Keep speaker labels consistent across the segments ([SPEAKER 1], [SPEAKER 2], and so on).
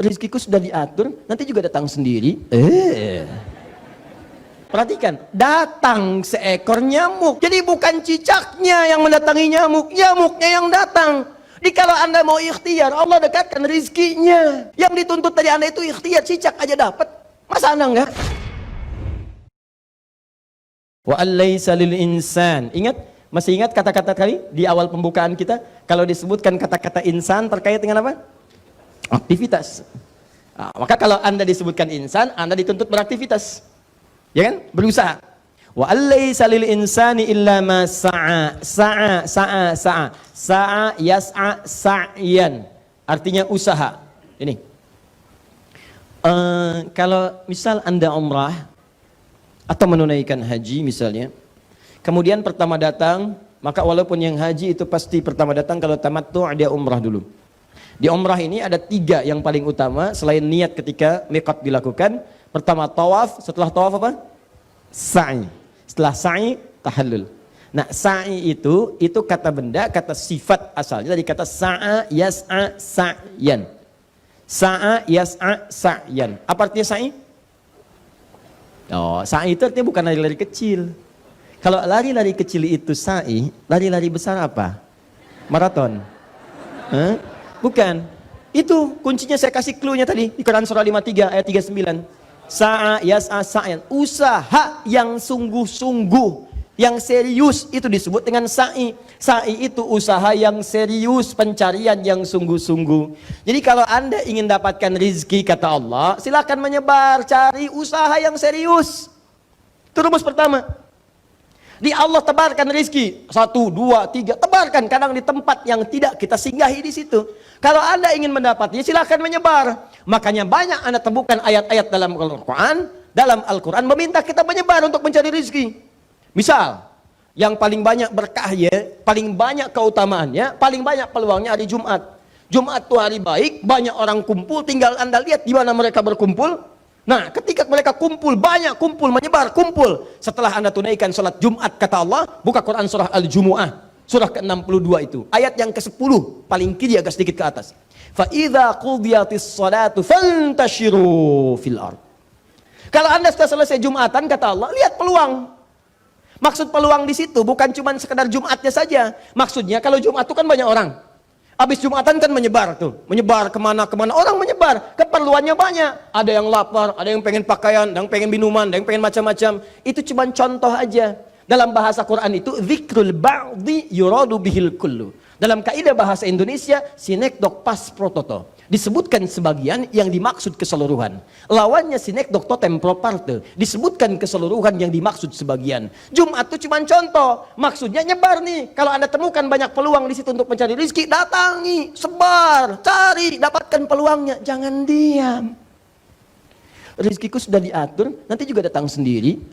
[SPEAKER 1] Rizkiku sudah diatur, nanti juga datang sendiri. Perhatikan, datang seekor nyamuk. Jadi bukan cicaknya yang mendatangi nyamuk, nyamuknya yang datang. Jadi kalau Anda mau ikhtiar, Allah dekatkan rizkinya. Yang dituntut dari Anda itu ikhtiar, cicak aja dapat. Masa Anda enggak? Wa alaysa lil insan. Ingat, masih ingat kata-kata tadi di awal pembukaan kita? Kalau disebutkan kata-kata insan terkait dengan apa? Aktivitas. Nah, maka kalau Anda disebutkan insan, Anda dituntut beraktivitas. Ya kan? Berusaha. Wa alaysa lil insani illa ma sa'a. Sa'a yas'a sa'yan. Artinya usaha. Ini. Kalau misal Anda umrah atau menunaikan haji misalnya, kemudian pertama datang, maka walaupun yang haji itu pasti pertama datang, kalau tamattu dia umrah dulu. Di umrah ini ada 3 yang paling utama selain niat ketika miqat dilakukan. Pertama tawaf, setelah tawaf apa? Sa'i. Setelah sa'i tahallul. Nah, sa'i itu kata benda, kata sifat asalnya dari kata sa'a yas'a sa'yan. Sa'a yas'a sa'yan. Apa artinya sa'i? Oh, sa'i itu artinya bukan lari-lari kecil. Kalau lari-lari kecil itu sa'i, lari-lari besar apa? Maraton. Bukan. Itu kuncinya saya kasih clue-nya tadi di Quran surah 53 ayat 39. Sa'a yas'a sa'yan. Usaha yang sungguh-sungguh, yang serius itu disebut dengan sa'i. Sa'i itu usaha yang serius, pencarian yang sungguh-sungguh. Jadi kalau Anda ingin dapatkan rizki kata Allah, silakan menyebar, cari usaha yang serius. Itu rumus pertama. Di Allah tebarkan rizki, 1, 2, 3, tebarkan. Kadang di tempat yang tidak kita singgahi di situ. Kalau Anda ingin mendapatnya, silakan menyebar. Makanya banyak Anda temukan ayat-ayat dalam Al-Quran meminta kita menyebar untuk mencari rizki. Misal, yang paling banyak berkahnya, paling banyak keutamaannya, paling banyak peluangnya hari Jumat. Jumat itu hari baik, banyak orang kumpul, tinggal Anda lihat di mana mereka berkumpul. Nah, ketika mereka kumpul, banyak kumpul, menyebar, kumpul. Setelah Anda tunaikan sholat Jumat, kata Allah, buka Quran surah Al-Jumu'ah, surah ke-62 itu. Ayat yang ke-10, paling kiri agak sedikit ke atas. فَإِذَا قُضِيَتِ الصَّلَاةُ فَانْتَشِرُوا فِي الْأَرْضِ. Kalau Anda sudah selesai Jumatan, kata Allah, lihat peluang. Maksud peluang di situ bukan cuma sekedar Jumatnya saja. Maksudnya kalau Jumat itu kan banyak orang. Habis Jumatan kan menyebar tuh, menyebar kemana-kemana, orang menyebar, keperluannya banyak. Ada yang lapar, ada yang pengen pakaian, ada yang pengen minuman, ada yang pengen macam-macam. Itu cuma contoh aja. Dalam bahasa Quran itu dzikrul ba'di yuradu bihil kullu. Dalam kaidah bahasa Indonesia sinekdok pas prototo. Disebutkan sebagian yang dimaksud keseluruhan. Lawannya sinekdok totem pro parte. Disebutkan keseluruhan yang dimaksud sebagian. Jumat itu cuma contoh. Maksudnya nyebar nih. Kalau Anda temukan banyak peluang di situ untuk mencari rezeki, datangi, sebar, cari, dapatkan peluangnya. Jangan diam. Rezekiku sudah diatur, nanti juga datang sendiri.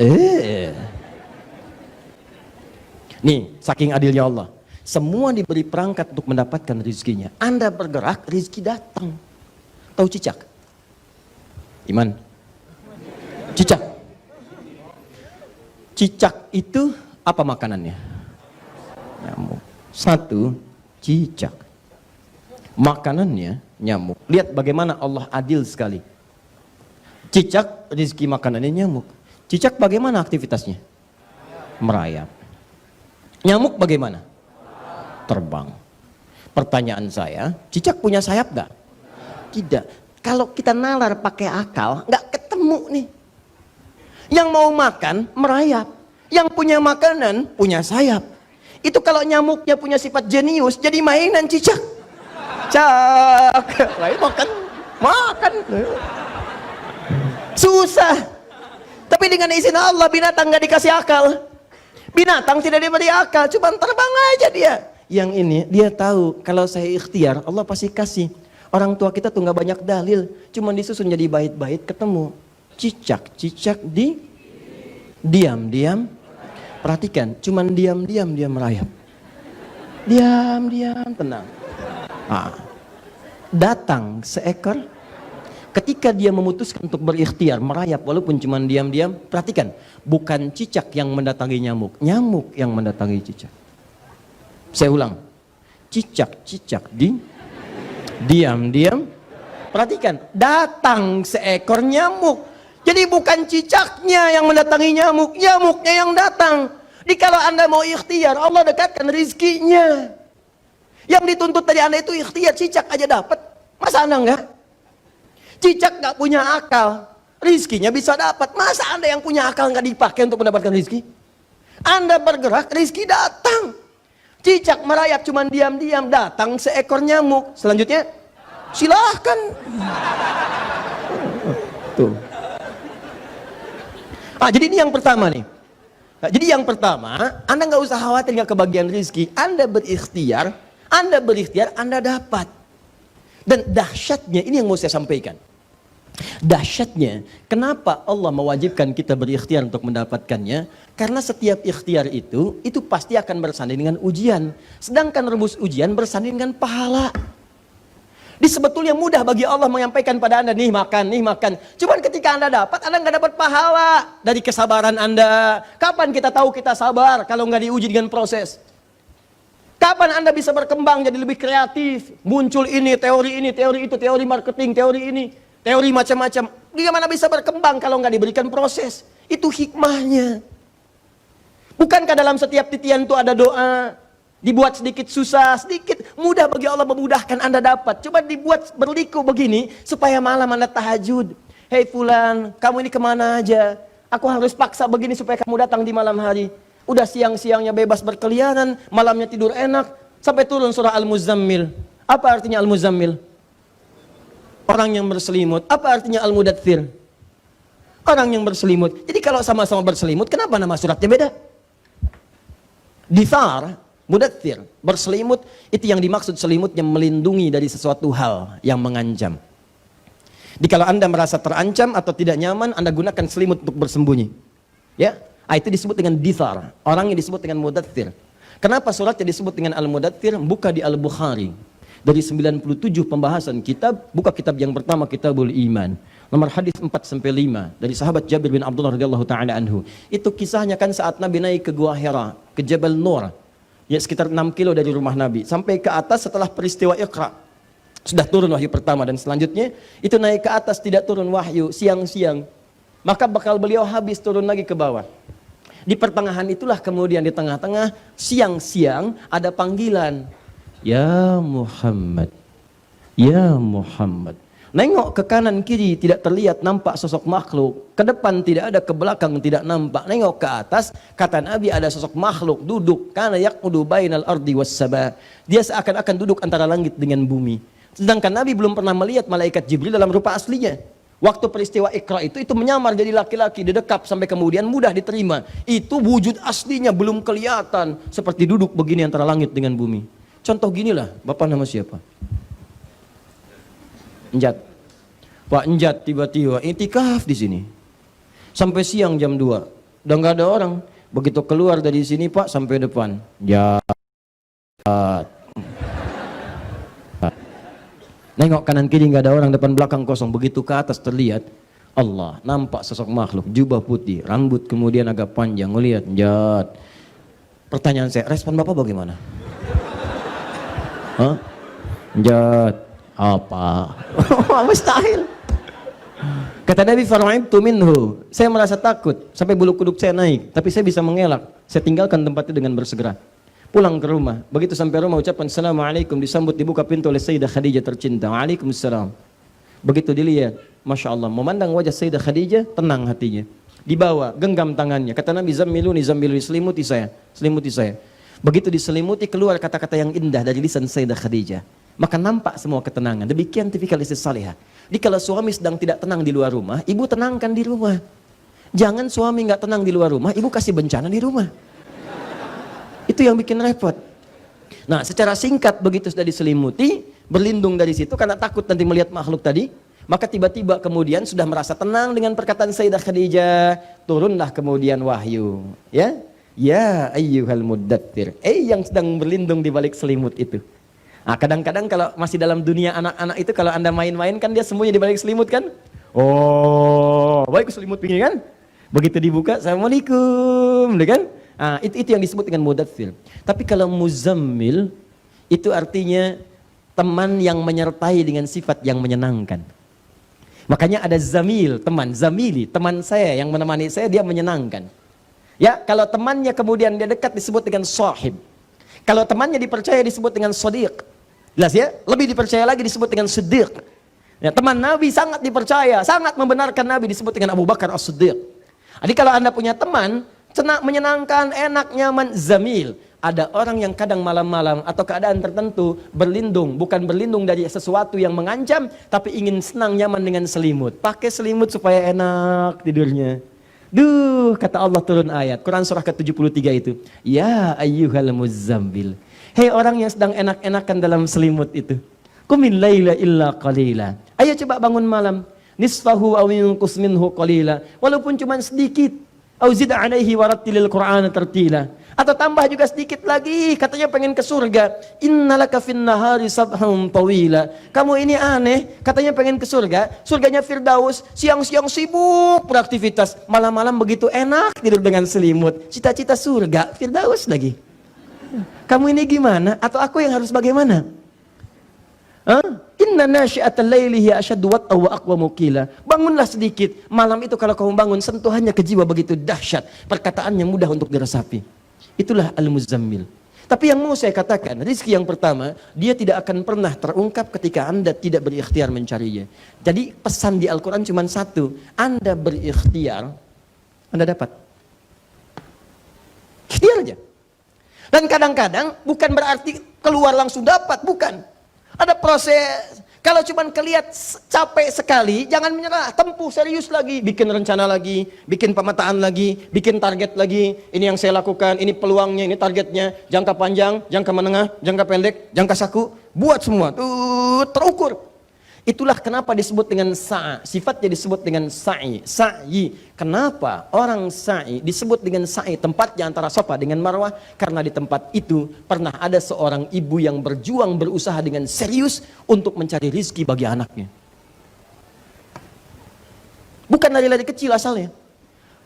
[SPEAKER 1] Nih, saking adilnya Allah. Semua diberi perangkat untuk mendapatkan rezekinya. Anda bergerak, rezeki datang. Tahu cicak? Iman? Cicak. Cicak itu apa makanannya? Nyamuk. 1, cicak. Makanannya nyamuk. Lihat bagaimana Allah adil sekali. Cicak, rezeki makanannya nyamuk. Cicak bagaimana aktivitasnya? Merayap. Nyamuk bagaimana? Terbang. Pertanyaan saya, cicak punya sayap gak? Tidak. Kalau kita nalar pakai akal, nggak ketemu nih. Yang mau makan merayap, yang punya makanan punya sayap. Itu kalau nyamuknya punya sifat jenius, jadi mainan cicak. Cak, lain makan. Susah. Tapi dengan izin Allah, binatang nggak dikasih akal. Binatang tidak diberi akal, cuma terbang aja dia. Yang ini dia tahu kalau saya ikhtiar Allah pasti kasih. Orang tua kita tuh nggak banyak dalil, cuma disusun jadi bait-bait ketemu. Cicak diam. Perhatikan, cuman diam dia merayap. Diam tenang. Datang seekor, ketika dia memutuskan untuk berikhtiar merayap walaupun cuman diam, perhatikan, bukan cicak yang mendatangi nyamuk, nyamuk yang mendatangi cicak. Saya ulang, cicak diam, Perhatikan, datang seekor nyamuk. Jadi bukan cicaknya yang mendatangi nyamuk, nyamuknya yang datang. Jadi kalau Anda mau ikhtiar, Allah dekatkan rizkinya. Yang dituntut dari Anda itu ikhtiar, cicak aja dapat. Masa Anda enggak? Cicak enggak punya akal, rizkinya bisa dapat. Masa Anda yang punya akal enggak dipakai untuk mendapatkan rizki? Anda bergerak, rizki datang. Cicak merayap cuman diam-diam, datang seekor nyamuk. Selanjutnya, silahkan. Tuh. Jadi ini yang pertama nih. Jadi yang pertama, Anda nggak usah khawatir nggak kebagian rizki. Anda berikhtiar, Anda dapat. Dan dahsyatnya, ini yang mau saya sampaikan. Dahsyatnya, kenapa Allah mewajibkan kita berikhtiar untuk mendapatkannya? Karena setiap ikhtiar itu pasti akan bersanding dengan ujian. Sedangkan rebus ujian bersanding dengan pahala. Sebetulnya mudah bagi Allah menyampaikan pada Anda, nih makan. Cuman ketika Anda dapat, Anda nggak dapat pahala dari kesabaran Anda. Kapan kita tahu kita sabar kalau nggak diuji dengan proses? Kapan Anda bisa berkembang jadi lebih kreatif? Muncul ini, teori itu, teori marketing, teori ini. Teori macam-macam. Bagaimana bisa berkembang kalau nggak diberikan proses? Itu hikmahnya. Bukankah dalam setiap titian itu ada doa? Dibuat sedikit susah, sedikit mudah bagi Allah memudahkan Anda dapat. Coba dibuat berliku begini supaya malam Anda tahajud. Hei fulan, kamu ini kemana aja? Aku harus paksa begini supaya kamu datang di malam hari. Udah siang-siangnya bebas berkeliaran, malamnya tidur enak, sampai turun surah Al-Muzammil. Apa artinya Al-Muzammil? Orang yang berselimut. Apa artinya Al-Mudaththir? Orang yang berselimut. Jadi kalau sama-sama berselimut, kenapa nama suratnya beda? Dithar, Mudaththir, berselimut, itu yang dimaksud selimut yang melindungi dari sesuatu hal yang mengancam. Jadi kalau Anda merasa terancam atau tidak nyaman, Anda gunakan selimut untuk bersembunyi. Ya, itu disebut dengan dithar. Orang yang disebut dengan Mudaththir. Kenapa suratnya disebut dengan Al-Mudaththir? Buka di Al-Bukhari. Dari 97 pembahasan kitab, buka kitab yang pertama, Kitabul Iman. Nomor hadis 4-5 dari sahabat Jabir bin Abdullah radhiyallahu taala anhu. Itu kisahnya kan saat Nabi naik ke Gua Hira, ke Jabal Nur. Ya sekitar 6 kilo dari rumah Nabi. Sampai ke atas setelah peristiwa Iqra. Sudah turun wahyu pertama dan selanjutnya itu naik ke atas tidak turun wahyu siang-siang. Maka bakal beliau habis turun lagi ke bawah. Di pertengahan itulah kemudian di tengah-tengah siang-siang ada panggilan. Ya Muhammad, ya Muhammad. Nengok ke kanan kiri tidak terlihat nampak sosok makhluk. Ke depan tidak ada, ke belakang tidak nampak. Nengok ke atas, kata Nabi ada sosok makhluk duduk. Kana yaqudu bainal ardi was sama. Dia seakan-akan duduk antara langit dengan bumi. Sedangkan Nabi belum pernah melihat malaikat Jibril dalam rupa aslinya. Waktu peristiwa Iqra itu menyamar jadi laki-laki, didekap sampai kemudian mudah diterima. Itu wujud aslinya belum kelihatan. Seperti duduk begini antara langit dengan bumi. Contoh ginilah, Bapak nama siapa? Enjat. Pak Enjat tiba-tiba itikaf di sini. Sampai siang jam 2. Udah nggak ada orang. Begitu keluar dari sini Pak sampai depan. Enjat. Nengok kanan kiri nggak ada orang, depan belakang kosong. Begitu ke atas terlihat Allah, nampak sosok makhluk, jubah putih, rambut kemudian agak panjang. Ngelihat Enjat. Pertanyaan saya, respon Bapak bagaimana? Hah? Enjat. Apa? Mustahil. Kata Nabi fara'ibtu minhu. Saya merasa takut sampai bulu kuduk saya naik, tapi saya bisa mengelak. Saya tinggalkan tempat itu dengan bersegera. Pulang ke rumah. Begitu sampai rumah ucapan Assalamualaikum, disambut dibuka pintu oleh Sayyidah Khadijah tercinta. Waalaikumsalam. Begitu dilihat, Masya Allah, memandang wajah Sayyidah Khadijah, tenang hatinya. Dibawa, genggam tangannya. Kata Nabi, zammiluni, selimuti saya. Selimuti saya. Begitu diselimuti keluar kata-kata yang indah dari lisan Sayyidah Khadijah. Maka nampak semua ketenangan. Demikian tipikal istri salihah. Jadi kalau suami sedang tidak tenang di luar rumah, ibu tenangkan di rumah. Jangan suami nggak tenang di luar rumah, ibu kasih bencana di rumah. Itu yang bikin repot. Nah, secara singkat begitu sudah diselimuti, berlindung dari situ karena takut nanti melihat makhluk tadi, maka tiba-tiba kemudian sudah merasa tenang dengan perkataan Sayyidah Khadijah, turunlah kemudian wahyu, ya. Ya ayyuhal muddaththir, yang sedang berlindung di balik selimut itu. Nah, kadang-kadang kalau masih dalam dunia anak-anak itu, kalau Anda main-main kan dia sembunyi di balik selimut kan? Oh, baik selimut ini kan? Begitu dibuka, Assalamualaikum, kan? Itu yang disebut dengan mudaththir. Tapi kalau muzammil, itu artinya teman yang menyertai dengan sifat yang menyenangkan. Makanya ada zamil, teman, zamili, teman saya yang menemani saya, dia menyenangkan. Ya, kalau temannya kemudian dia dekat disebut dengan sahib. Kalau temannya dipercaya disebut dengan shadiq. Jelas ya? Lebih dipercaya lagi disebut dengan siddiq. Ya, teman Nabi sangat dipercaya, sangat membenarkan Nabi disebut dengan Abu Bakar As-Siddiq. Jadi kalau Anda punya teman, menyenangkan, enak, nyaman, zamil. Ada orang yang kadang malam-malam atau keadaan tertentu berlindung, bukan berlindung dari sesuatu yang mengancam, tapi ingin senang nyaman dengan selimut. Pakai selimut supaya enak tidurnya. Duh, kata Allah turun ayat, Quran surah ke-73 itu. Ya ayyuhal muzammil. Hei orang yang sedang enak-enakan dalam selimut itu. Qumil laila illa qalila. Ayo coba bangun malam. Nisfahu aw yunqus minhu qalila. Walaupun cuma sedikit. Au zid alaihi warattilil Qur'ana tartila. Atau tambah juga sedikit lagi, katanya pengen ke surga. Innalaka fin nahari sabhan tawila. Kamu ini aneh, katanya pengen ke surga. Surganya Firdaus, siang-siang sibuk beraktivitas, malam-malam begitu enak tidur dengan selimut. Cita-cita surga Firdaus lagi. Kamu ini gimana? Atau aku yang harus bagaimana? Inna nasyi'atal laili hiya asyaddu wat'a wa aqwamu qila. Bangunlah sedikit. Malam itu kalau kamu bangun, sentuhannya ke jiwa begitu dahsyat. Perkataannya mudah untuk diresapi. Itulah al-muzammil. Tapi yang mau saya katakan, rizki yang pertama, dia tidak akan pernah terungkap ketika Anda tidak berikhtiar mencarinya. Jadi pesan di Al-Quran cuma satu. Anda berikhtiar, Anda dapat. Ikhtiar aja. Dan kadang-kadang bukan berarti keluar langsung dapat, bukan. Ada proses. Kalau cuma kelihat capek sekali, jangan menyerah, tempuh serius lagi, bikin rencana lagi, bikin pemetaan lagi, bikin target lagi. Ini yang saya lakukan, ini peluangnya, ini targetnya, jangka panjang, jangka menengah, jangka pendek, jangka saku, buat semua, tuh terukur. Itulah kenapa disebut dengan sa'a, sifatnya disebut dengan sa'i, sa'i. Kenapa orang sa'i disebut dengan sa'i, tempatnya antara Safa dengan Marwah? Karena di tempat itu pernah ada seorang ibu yang berjuang, berusaha dengan serius untuk mencari rizki bagi anaknya. Bukan dari kecil asalnya.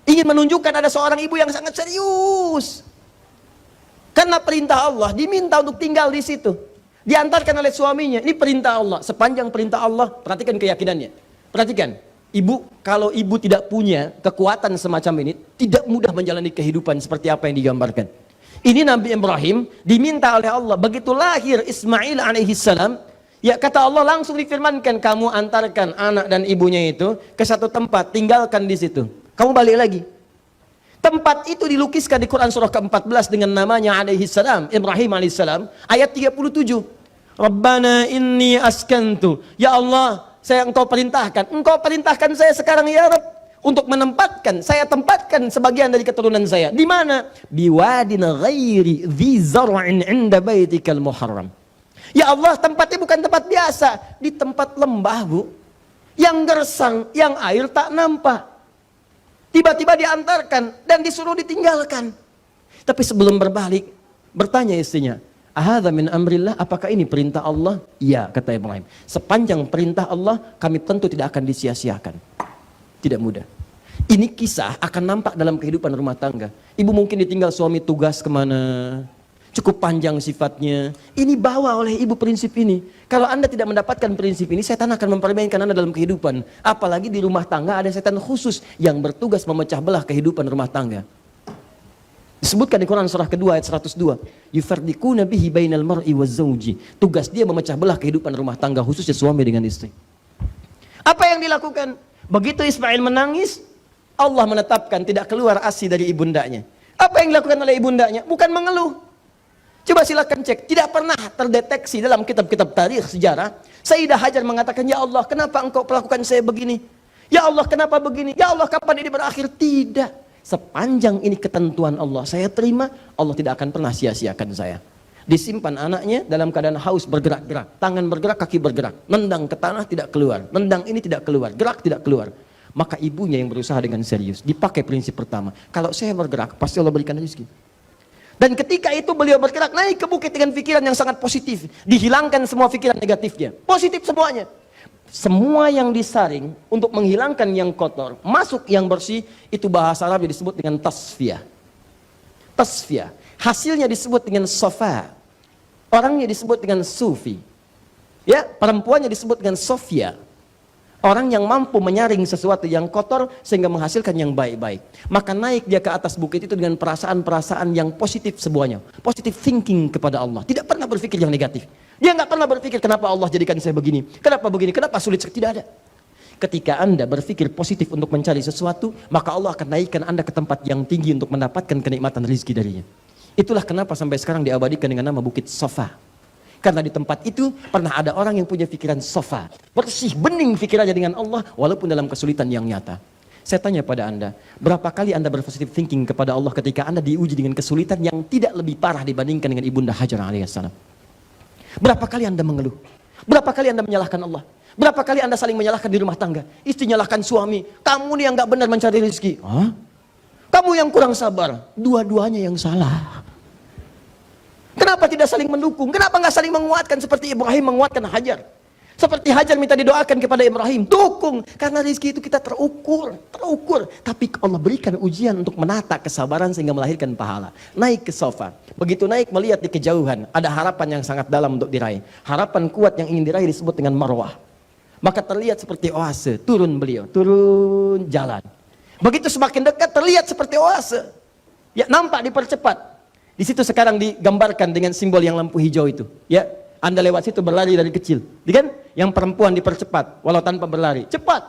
[SPEAKER 1] Ingin menunjukkan ada seorang ibu yang sangat serius. Karena perintah Allah, diminta untuk tinggal di situ. Diantarkan oleh suaminya, ini perintah Allah. Sepanjang perintah Allah, perhatikan keyakinannya. Perhatikan, ibu, kalau ibu tidak punya kekuatan semacam ini, tidak mudah menjalani kehidupan seperti apa yang digambarkan. Ini Nabi Ibrahim diminta oleh Allah, begitu lahir Ismail alaihissalam, ya kata Allah langsung difirmankan, kamu antarkan anak dan ibunya itu ke satu tempat, tinggalkan di situ. Kamu balik lagi. Tempat itu dilukiskan di Quran surah ke-14 dengan namanya alaihissalam, Ibrahim alaihissalam, ayat 37. Rabbana inni askantu. Ya Allah, engkau perintahkan saya sekarang ya Rabb, untuk menempatkan, saya tempatkan sebagian dari keturunan saya. Di mana? Biwadin ghairi dzi zar'in 'inda baitikal muharram. Ya Allah, tempatnya bukan tempat biasa, di tempat lembah, Bu. Yang gersang, yang air tak nampak. Tiba-tiba diantarkan dan disuruh ditinggalkan. Tapi sebelum berbalik, bertanya istrinya, ahadza min amrillah, apakah ini perintah Allah? Iya, kata Ibrahim. Sepanjang perintah Allah, kami tentu tidak akan disia-siakan. Tidak mudah. Ini kisah akan nampak dalam kehidupan rumah tangga. Ibu mungkin ditinggal suami tugas kemana, cukup panjang sifatnya. Ini bawa oleh ibu prinsip ini. Kalau Anda tidak mendapatkan prinsip ini, setan akan mempermainkan Anda dalam kehidupan. Apalagi di rumah tangga ada setan khusus yang bertugas memecah belah kehidupan rumah tangga. Disebutkan di Quran surah kedua ayat 102. Yufarriquna bihi bainal mar'i waz-zawji. Tugas dia memecah belah kehidupan rumah tangga, khususnya suami dengan istri. Apa yang dilakukan? Begitu Ismail menangis, Allah menetapkan tidak keluar ASI dari ibundanya. Apa yang dilakukan oleh ibundanya? Bukan mengeluh. Coba silakan cek, tidak pernah terdeteksi dalam kitab-kitab tarikh sejarah. Sayyidah Hajar mengatakan, ya Allah, kenapa engkau perlakukan saya begini? Ya Allah, kenapa begini? Ya Allah, kapan ini berakhir? Tidak. Sepanjang ini ketentuan Allah, saya terima, Allah tidak akan pernah sia-siakan saya. Disimpan anaknya dalam keadaan haus, bergerak-gerak, tangan bergerak, kaki bergerak, nendang ke tanah tidak keluar, nendang ini tidak keluar, gerak tidak keluar. Maka ibunya yang berusaha dengan serius, dipakai prinsip pertama, kalau saya bergerak, pasti Allah berikan rezeki. Dan ketika itu beliau bergerak naik ke bukit dengan pikiran yang sangat positif, dihilangkan semua pikiran negatifnya, positif semuanya. Semua yang disaring untuk menghilangkan yang kotor, masuk yang bersih, itu bahasa Arab disebut dengan tasfiyah. Tasfiyah. Hasilnya disebut dengan safa. Orangnya disebut dengan sufi. Ya, perempuannya disebut dengan Sofia. Orang yang mampu menyaring sesuatu yang kotor sehingga menghasilkan yang baik-baik. Maka naik dia ke atas bukit itu dengan perasaan-perasaan yang positif semuanya. Positive thinking kepada Allah. Tidak pernah berpikir yang negatif. Dia nggak pernah berpikir kenapa Allah jadikan saya begini. Kenapa begini, kenapa sulit. Tidak ada. Ketika Anda berpikir positif untuk mencari sesuatu, maka Allah akan naikkan Anda ke tempat yang tinggi untuk mendapatkan kenikmatan rezeki darinya. Itulah kenapa sampai sekarang diabadikan dengan nama Bukit Sofa. Karena di tempat itu pernah ada orang yang punya pikiran sofa, bersih, bening pikirannya dengan Allah, walaupun dalam kesulitan yang nyata. Saya tanya pada Anda, berapa kali Anda berpositif thinking kepada Allah ketika Anda diuji dengan kesulitan yang tidak lebih parah dibandingkan dengan Ibunda Hajar alaihissalam? Berapa kali Anda mengeluh? Berapa kali Anda menyalahkan Allah? Berapa kali Anda saling menyalahkan di rumah tangga? Istri nyalahkan suami, kamu nih yang gak benar mencari rezeki. Hah? Kamu yang kurang sabar, dua-duanya yang salah. Kenapa tidak saling mendukung? Kenapa nggak saling menguatkan seperti Ibrahim menguatkan Hajar? Seperti Hajar minta didoakan kepada Ibrahim, dukung. Karena rezeki itu kita terukur. Tapi Allah berikan ujian untuk menata kesabaran sehingga melahirkan pahala. Naik ke sofa. Begitu naik melihat di kejauhan, ada harapan yang sangat dalam untuk diraih. Harapan kuat yang ingin diraih disebut dengan marwah. Maka terlihat seperti oase, turun beliau, turun jalan. Begitu semakin dekat terlihat seperti oase. Ya, nampak dipercepat. Di situ sekarang digambarkan dengan simbol yang lampu hijau itu. Ya, Anda lewat situ berlari dari kecil. Kan? Yang perempuan dipercepat, walau tanpa berlari. Cepat.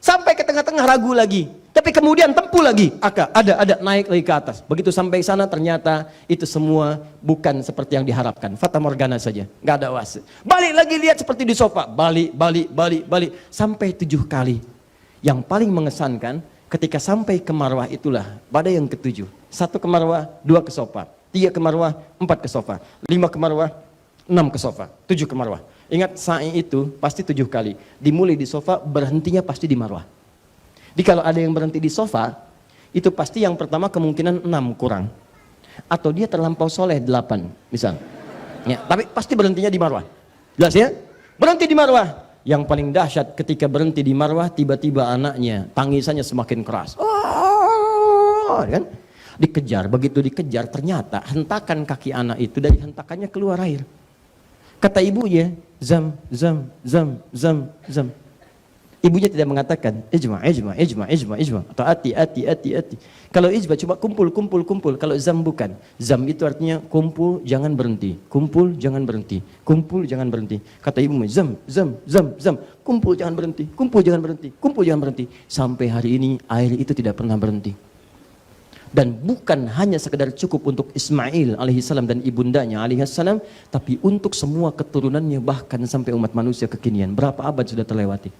[SPEAKER 1] Sampai ke tengah-tengah ragu lagi. Tapi kemudian tempuh lagi. Ada, naik lagi ke atas. Begitu sampai sana ternyata itu semua bukan seperti yang diharapkan. Fata Morgana saja. Nggak ada oase. Balik lagi lihat seperti di sofa. Balik. Sampai 7 kali. Yang paling mengesankan, ketika sampai ke marwah itulah badai yang ke-7. 1 ke marwah, 2 ke sofa. 3 ke marwah, 4 ke sofa. 5 ke marwah, 6 ke sofa. 7 ke marwah. Ingat sa'i itu pasti 7 kali. Dimulai di sofa, berhentinya pasti di marwah. Jadi kalau ada yang berhenti di sofa, itu pasti yang pertama kemungkinan 6 kurang. Atau dia terlampau soleh 8 misal. Ya, tapi pasti berhentinya di marwah. Jelas ya? Berhenti di marwah. Yang paling dahsyat ketika berhenti di marwah, tiba-tiba anaknya tangisannya semakin keras. Kan? Dikejar, begitu dikejar ternyata hentakan kaki anak itu dari hentakannya keluar air. Kata ibunya, zam. Ibunya tidak mengatakan ijma atau ati. Kalau ijma cuma kumpul. Kalau zam bukan. Zam itu artinya kumpul jangan berhenti. Kumpul jangan berhenti. Kata ibunya zam. Kumpul jangan berhenti. Sampai hari ini air itu tidak pernah berhenti. Dan bukan hanya sekedar cukup untuk Ismail alaihissalam dan ibundanya alaihissalam, tapi untuk semua keturunannya bahkan sampai umat manusia kekinian. Berapa abad sudah terlewati?